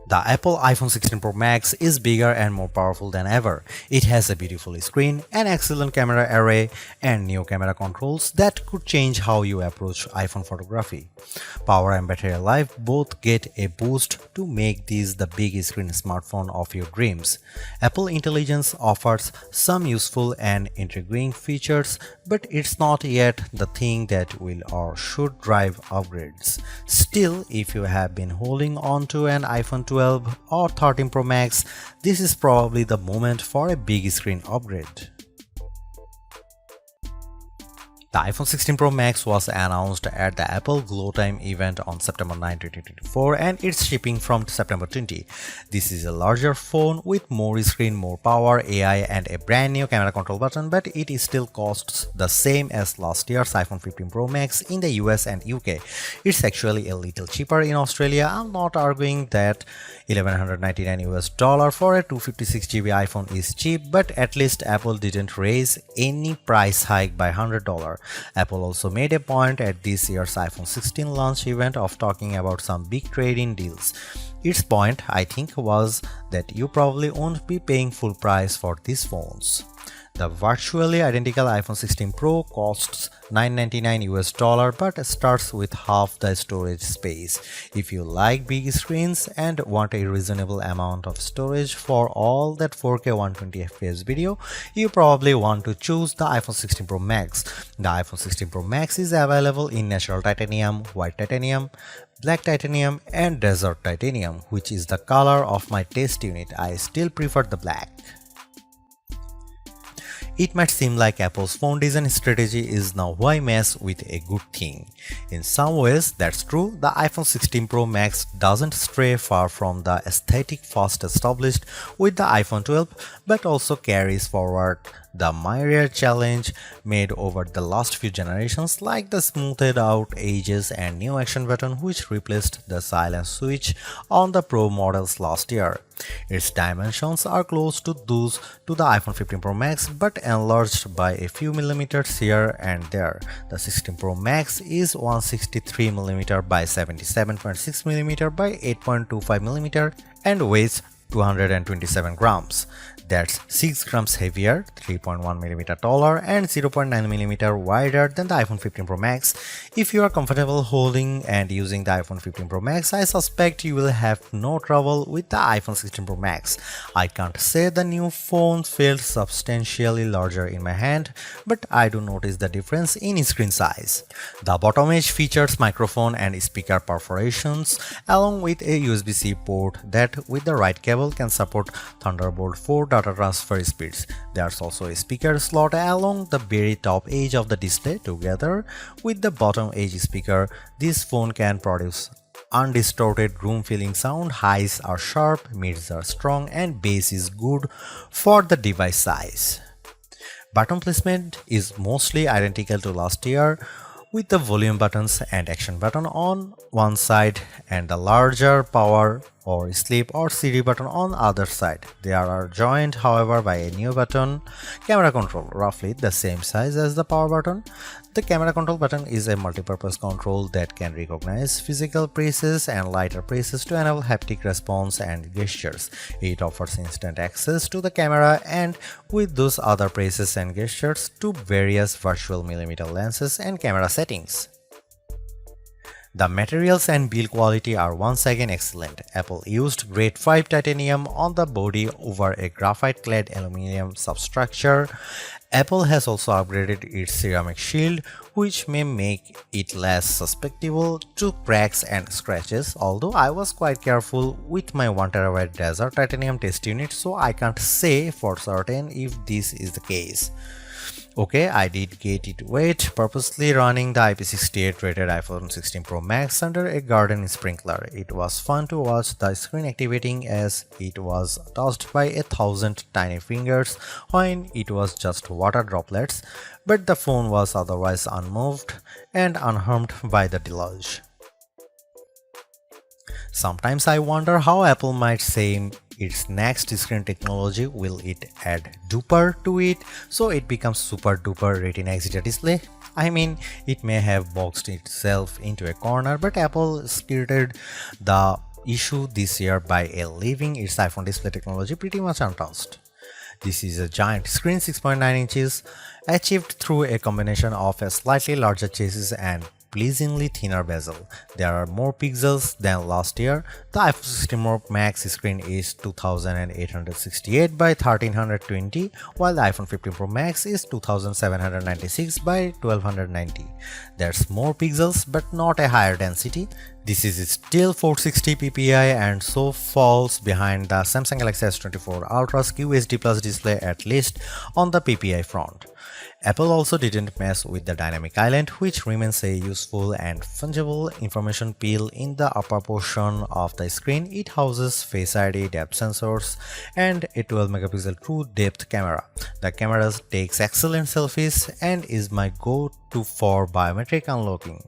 The Apple iPhone 16 Pro Max is bigger and more powerful than ever. It has a beautiful screen, an excellent camera array, and new camera controls that could change how you approach iPhone photography. Power and battery life both get a boost to make this the big screen smartphone of your dreams. Apple Intelligence offers some useful and intriguing features, but it's not yet the thing that will or should drive upgrades. Still, if you have been holding on to an iPhone 12 or 13 Pro Max, this is probably the moment for a big screen upgrade. The iPhone 16 Pro Max was announced at the Apple Glow Time event on September 9, 2024 and it's shipping from September 20. This is a larger phone with more screen, more power, AI and a brand new camera control button, but it still costs the same as last year's iPhone 15 Pro Max in the US and UK. It's actually a little cheaper in Australia. I'm not arguing that $1,199 for a 256GB iPhone is cheap, but at least Apple didn't raise any price hike by $100. Apple also made a point at this year's iPhone 16 launch event of talking about some big trade-in deals. Its point, I think, was that you probably won't be paying full price for these phones. The virtually identical iPhone 16 Pro costs $999 but starts with half the storage space. If you like big screens and want a reasonable amount of storage for all that 4K 120fps video, you probably want to choose the iPhone 16 Pro Max. The iPhone 16 Pro Max is available in natural titanium, white titanium, black titanium and desert titanium, which is the color of my test unit. I still prefer the black. It might seem like Apple's phone design strategy is now why mess with a good thing. In some ways, that's true. The iPhone 16 Pro Max doesn't stray far from the aesthetic first established with the iPhone 12, but also carries forward the myriad challenge made over the last few generations, like the smoothed out edges and new action button which replaced the silent switch on the Pro models last year. Its dimensions are close to those to the iPhone 15 Pro Max but enlarged by a few millimeters here and there. The 16 Pro Max is 163mm by 77.6mm by 8.25mm and weighs 227 grams. That's 6 grams heavier, 3.1mm taller, and 0.9mm wider than the iPhone 15 Pro Max. If you are comfortable holding and using the iPhone 15 Pro Max, I suspect you will have no trouble with the iPhone 16 Pro Max. I can't say the new phone feels substantially larger in my hand, but I do notice the difference in screen size. The bottom edge features microphone and speaker perforations, along with a USB-C port that, with the right cable, can support Thunderbolt 4 data transfer speeds. There's also a speaker slot along the very top edge of the display. Together with the bottom edge speaker, this phone can produce undistorted room-filling sound. Highs are sharp, mids are strong, and bass is good for the device size. Button placement is mostly identical to last year, with the volume buttons and action button on one side and the larger power or sleep or Siri button on the other side. They are joined, however, by a new button, camera control, roughly the same size as the power button. The camera control button is a multi-purpose control that can recognize physical presses and lighter presses to enable haptic response and gestures. It offers instant access to the camera and with those other presses and gestures to various virtual millimeter lenses and camera settings. The materials and build quality are once again excellent. Apple used grade 5 titanium on the body over a graphite-clad aluminum substructure. Apple has also upgraded its ceramic shield, which may make it less susceptible to cracks and scratches, although I was quite careful with my 1TB desert titanium test unit, so I can't say for certain if this is the case. Okay, I did get it wet, purposely running the IP68 rated iPhone 16 Pro Max under a garden sprinkler. It was fun to watch the screen activating as it was touched by 1,000 tiny fingers when it was just water droplets, but the phone was otherwise unmoved and unharmed by the deluge. Sometimes I wonder how Apple might say its next screen technology. Will it add duper to it so it becomes super duper Retina XDR display? I mean, it may have boxed itself into a corner, but Apple skirted the issue this year by leaving its iPhone display technology pretty much untouched. This is a giant screen 6.9 inches, achieved through a combination of a slightly larger chassis and pleasingly thinner bezel. There are more pixels than last year. The iPhone 16 Pro Max screen is 2868 by 1320, while the iPhone 15 Pro Max is 2796 by 1290. There's more pixels but not a higher density. This is still 460 ppi and so falls behind the Samsung Galaxy S24 Ultra's QHD Plus display, at least on the ppi front. Apple also didn't mess with the dynamic island, which remains a useful and fungible information peel in the upper portion of the screen. It houses Face ID, depth sensors, and a 12 megapixel true depth camera. The camera takes excellent selfies and is my go-to for biometric unlocking.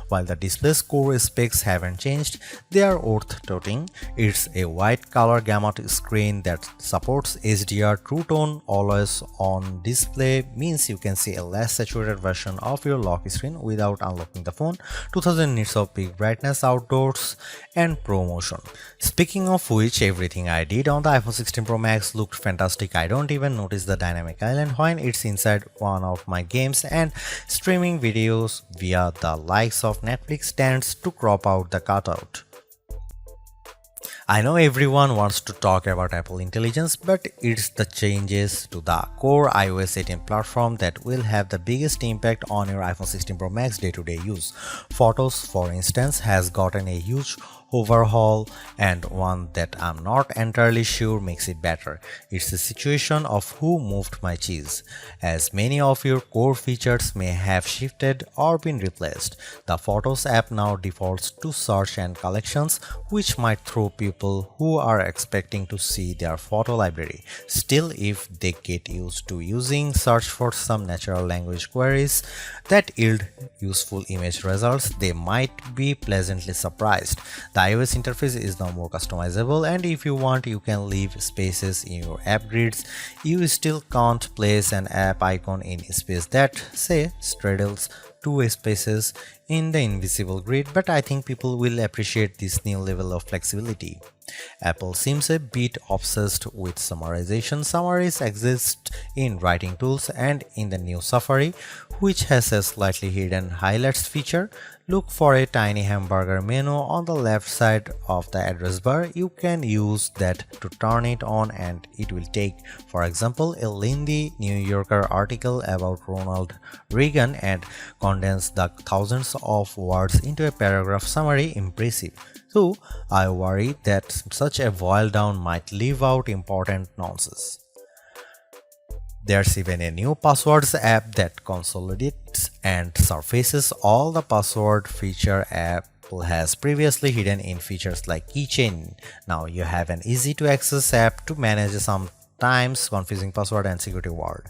While the display's core specs haven't changed, they are worth noting. It's a wide color gamut screen that supports HDR True Tone always on display, means you can see a less saturated version of your lock screen without unlocking the phone, 2000 nits of peak brightness outdoors, and Pro Motion. Speaking of which, everything I did on the iPhone 16 Pro Max looked fantastic. I don't even notice the dynamic island when it's inside one of my games, and streaming videos via the likes of Netflix tends to crop out the cutout. I know everyone wants to talk about Apple Intelligence, but it's the changes to the core iOS 18 platform that will have the biggest impact on your iPhone 16 Pro Max day-to-day use. Photos, for instance, has gotten a huge overhaul, and one that I'm not entirely sure makes it better. It's a situation of who moved my cheese, as many of your core features may have shifted or been replaced. The Photos app now defaults to search and collections, which might throw people who are expecting to see their photo library. Still, if they get used to using search for some natural language queries that yield useful image results, they might be pleasantly surprised. The iOS interface is now more customizable, and if you want, you can leave spaces in your app grids. You still can't place an app icon in space that, say, straddles two spaces in the invisible grid, but I think people will appreciate this new level of flexibility. Apple seems a bit obsessed with summarization. Summaries exist in writing tools and in the new Safari, which has a slightly hidden highlights feature. Look for a tiny hamburger menu on the left side of the address bar. You can use that to turn it on, and it will take, for example, a lengthy New Yorker article about Ronald Reagan and condense the thousands of words into a paragraph summary. Impressive. So I worry that such a boil down might leave out important nonsense. There's even a new passwords app that consolidates and surfaces all the password feature Apple has previously hidden in features like keychain. Now you have an easy to access app to manage sometimes confusing password and security word.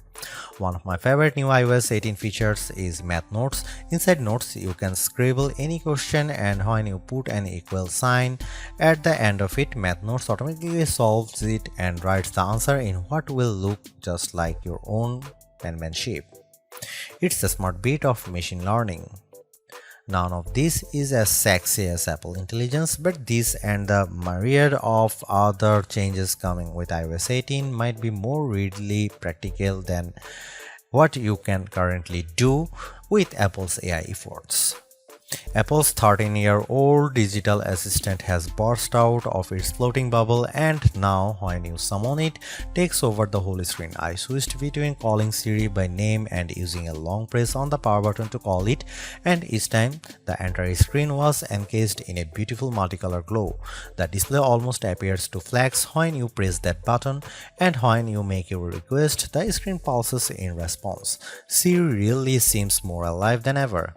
One of my favorite new iOS 18 features is Math Notes. Inside Notes, you can scribble any question, and when you put an equal sign at the end of it, Math Notes automatically solves it and writes the answer in what will look just like your own penmanship. It's a smart bit of machine learning. None of this is as sexy as Apple Intelligence, but this and the myriad of other changes coming with iOS 18 might be more readily practical than what you can currently do with Apple's AI efforts. Apple's 13-year-old digital assistant has burst out of its floating bubble, and now when you summon it, takes over the whole screen. I switched between calling Siri by name and using a long press on the power button to call it, and each time the entire screen was encased in a beautiful multicolor glow. The display almost appears to flash when you press that button, and when you make your request, the screen pulses in response. Siri really seems more alive than ever.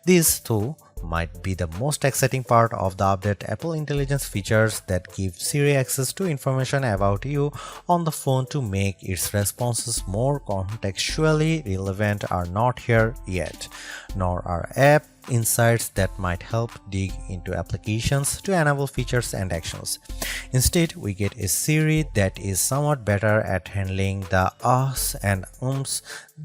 This, too, might be the most exciting part of the update. Apple Intelligence features that give Siri access to information about you on the phone to make its responses more contextually relevant are not here yet, nor are app insights that might help dig into applications to enable features and actions. Instead, we get a Siri that is somewhat better at handling the ahs and ums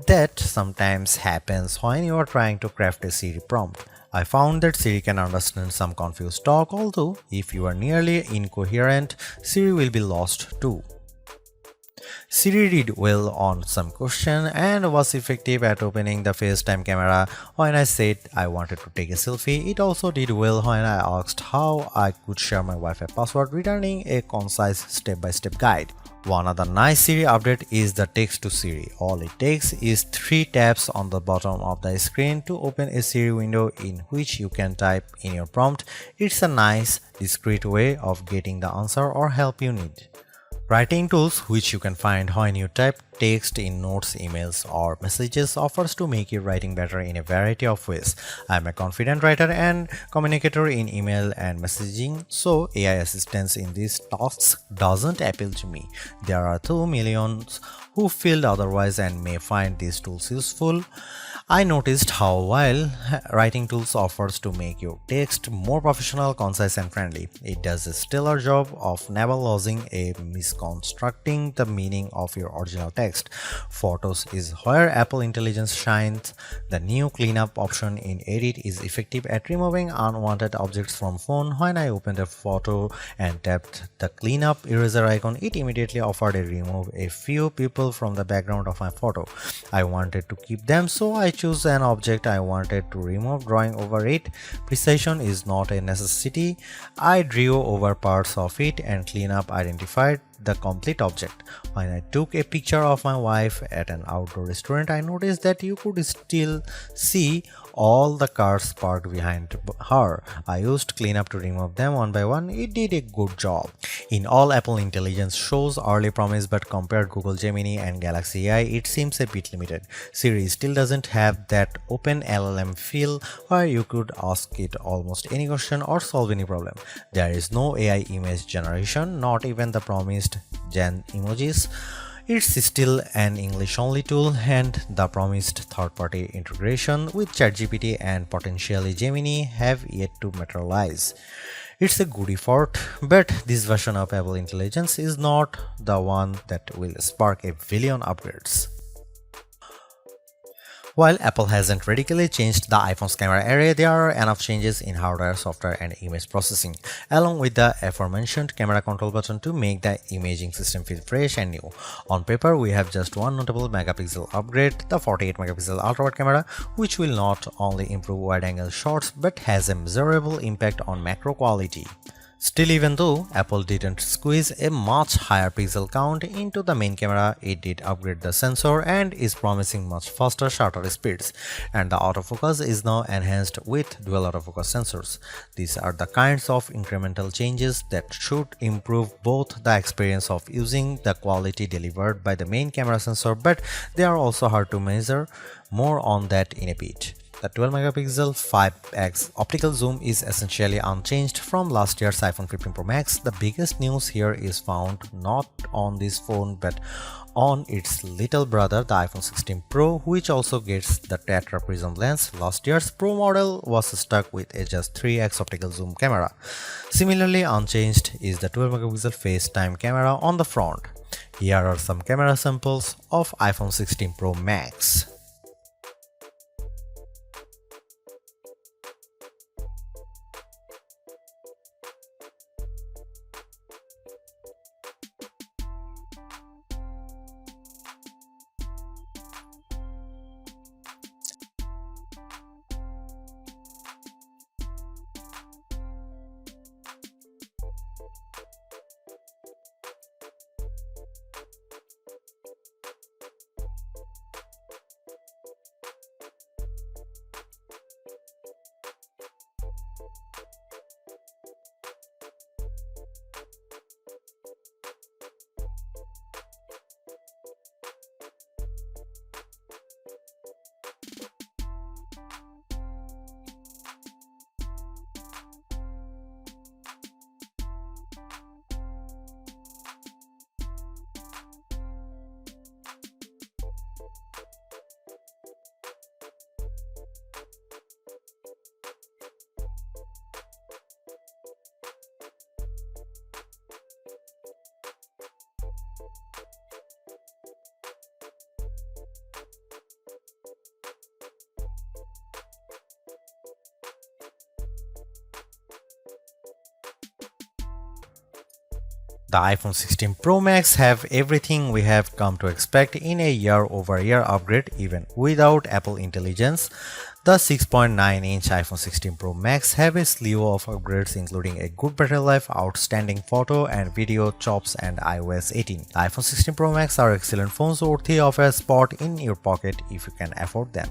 that sometimes happens when you are trying to craft a Siri prompt. I found that Siri can understand some confused talk, although if you are nearly incoherent, Siri will be lost too. Siri did well on some question and was effective at opening the FaceTime camera when I said I wanted to take a selfie. It also did well when I asked how I could share my Wi-Fi password, returning a concise step-by-step guide. One other nice Siri update is the text to Siri. All it takes is 3 taps on the bottom of the screen to open a Siri window in which you can type in your prompt. It's a nice, discreet way of getting the answer or help you need. Writing tools, which you can find when you type text in notes, emails, or messages, offers to make your writing better in a variety of ways. I'm a confident writer and communicator in email and messaging, so AI assistance in these tasks doesn't appeal to me. There are 2 millions who feel otherwise and may find these tools useful. I noticed how while writing tools offers to make your text more professional, concise and friendly, it does a stellar job of never losing a misconstructing the meaning of your original text. Photos is where Apple Intelligence shines. The new cleanup option in Edit is effective at removing unwanted objects from phone. When I opened a photo and tapped the cleanup eraser icon, it immediately offered to remove a few people from the background of my photo. I wanted to keep them, so I choose an object I wanted to remove, drawing over it. Precision is not a necessity. I drew over parts of it and cleanup identified the complete object. When I took a picture of my wife at an outdoor restaurant, I noticed that you could still see all the cars parked behind her. I used cleanup to remove them one by one. It did a good job. In all, Apple Intelligence shows early promise, but compared Google Gemini and Galaxy AI, it seems a bit limited. Siri still doesn't have that open LLM feel where you could ask it almost any question or solve any problem. There is no AI image generation, not even the promised Gen emojis. It's still an English-only tool, and the promised third-party integration with ChatGPT and potentially Gemini have yet to materialize. It's a good effort, but this version of Apple Intelligence is not the one that will spark a billion upgrades. While Apple hasn't radically changed the iPhone's camera array, there are enough changes in hardware, software, and image processing, along with the aforementioned camera control button to make the imaging system feel fresh and new. On paper, we have just one notable megapixel upgrade, the 48 megapixel ultra-wide camera, which will not only improve wide-angle shots but has a measurable impact on macro quality. Still, even though Apple didn't squeeze a much higher pixel count into the main camera, it did upgrade the sensor and is promising much faster shutter speeds, and the autofocus is now enhanced with dual autofocus sensors. These are the kinds of incremental changes that should improve both the experience of using the quality delivered by the main camera sensor, but they are also hard to measure. More on that in a bit. The 12 megapixel 5x optical zoom is essentially unchanged from last year's iPhone 15 Pro Max. The biggest news here is found not on this phone but on its little brother, the iPhone 16 Pro, which also gets the Tetra Prism lens. Last year's Pro model was stuck with a just 3x optical zoom camera. Similarly unchanged is the 12 megapixel FaceTime camera on the front. Here are some camera samples of iPhone 16 Pro Max. The iPhone 16 Pro Max have everything we have come to expect in a year-over-year upgrade even without Apple Intelligence. The 6.9-inch iPhone 16 Pro Max have a slew of upgrades including a good battery life, outstanding photo and video chops and iOS 18. The iPhone 16 Pro Max are excellent phones worthy of a spot in your pocket if you can afford them.